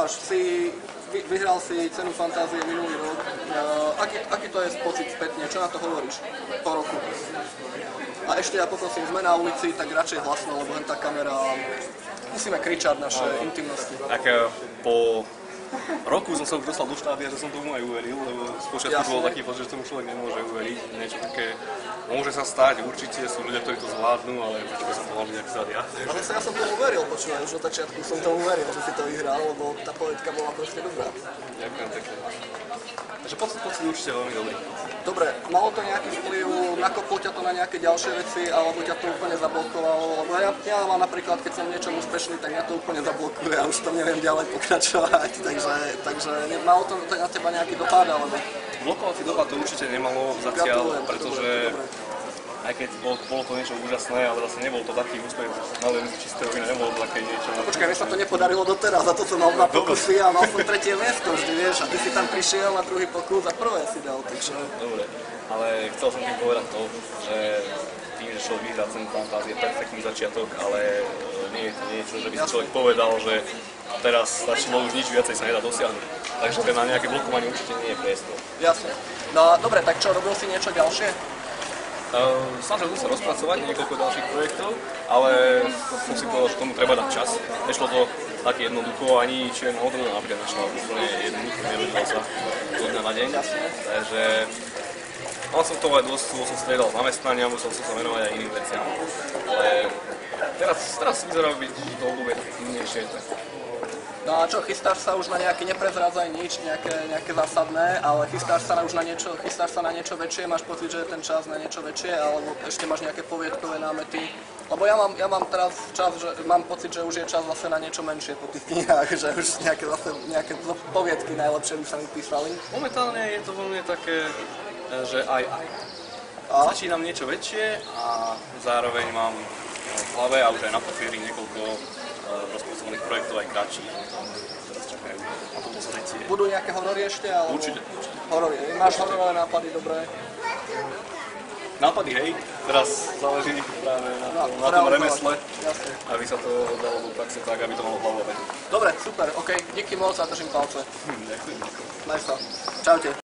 máš? Vyhral si cenu fantázie minulý rok. Aký to je pocit spätne? Čo na to hovoríš po roku? A ešte ja poprosím, sme na ulici, tak radšej hlasno, lebo len tá kamera... Musíme kričať naše intimnosti. Tak po roku som sa už dostal do štádia, že som tomu aj uveril, lebo spočiatku bol taký pocit, že tomu človek nemôže uveriť. Niečo také môže sa stať, určite sú ľudia, ktorí to zvládnu, ale počkaj sa povali nejak zadia. Ale ja som tomu uveril, počúvaj, už od začiatku som tomu uveril, že si to vyhral, lebo tá povedka bola proste dobrá. Ďakujem pekne. Takže pocit určite veľmi dobrý. Dobre, malo to nejaký vplyv, nakoplo ťa to na nejaké ďalšie veci, alebo ťa to úplne zablokovalo? Lebo ja mám napríklad, keď som niečom úspešný, tak mňa to úplne zablokuje a už tam neviem ďalej pokračovať, takže malo to na teba nejaký dopad, alebo? Blokovací dopad to určite nemalo zatiaľ, pretože aj keď bolo to niečo úžasné, ale zase nebol to taký úspech, mali čistého vína, nebolo to také niečo. Počkaj, mi sa to nepodarilo doteraz, za to som mal na pokusy a mal som tretie miesto vždy, vieš, a ty si tam prišiel na druhý pokus a prvé si dal, takže... Dobre, ale chcel som tým povedať to, že tým, že človek vyhrá cenu fantázie, je perfektný začiatok, ale nie je to niečo, že by si človek povedal, že teraz začalo už nič viacej sa nedá dosiahnuť. Takže na nejaké blokovanie určite nie je priestor. Jasne. No dobre, tak čo, robil si niečo ďalšie? Snažil som sa rozpracovať niekoľko ďalších projektov, ale som si povedal, že tomu treba dať čas. Nešlo to tak jednoducho, ani Čierna odroda napríklad nešla úplne jednoducho, nevedel sa do dňa na deň. Takže mal som to aj dosť, som striedal zamestnania, musel som sa venovať aj iným veciam. Ale teraz vyzerá byť to obdobie také kľudnejšie. No a čo, chystáš sa už na nejaké, neprezrádzaj nič, nejaké zásadné, ale chystáš sa na niečo väčšie, máš pocit, že je ten čas na niečo väčšie, alebo ešte máš nejaké poviedkové námety? Lebo ja mám teraz čas, že mám pocit, že už je čas zase na niečo menšie po tých knihách, že už nejaké poviedky najlepšie by sa mi písali. Momentálne je to veľmi také, že aj. Začínam niečo väčšie a zároveň mám v hlave a už aj na papieri niekoľko rozpracovaných projektov aj kratších. Teraz čakajú na to pozretie. Budú nejaké horory ešte? Alebo... Určite. Horory. Máš hororové nápady, dobré? Nápady, hej. Teraz záleží práve na tom remesle, aby sa to dalo do praxe tak, aby to malo hlavu. Dobre, super, OK. Díky moc a držím palce. Ďakujem. Maj sa. Čaute.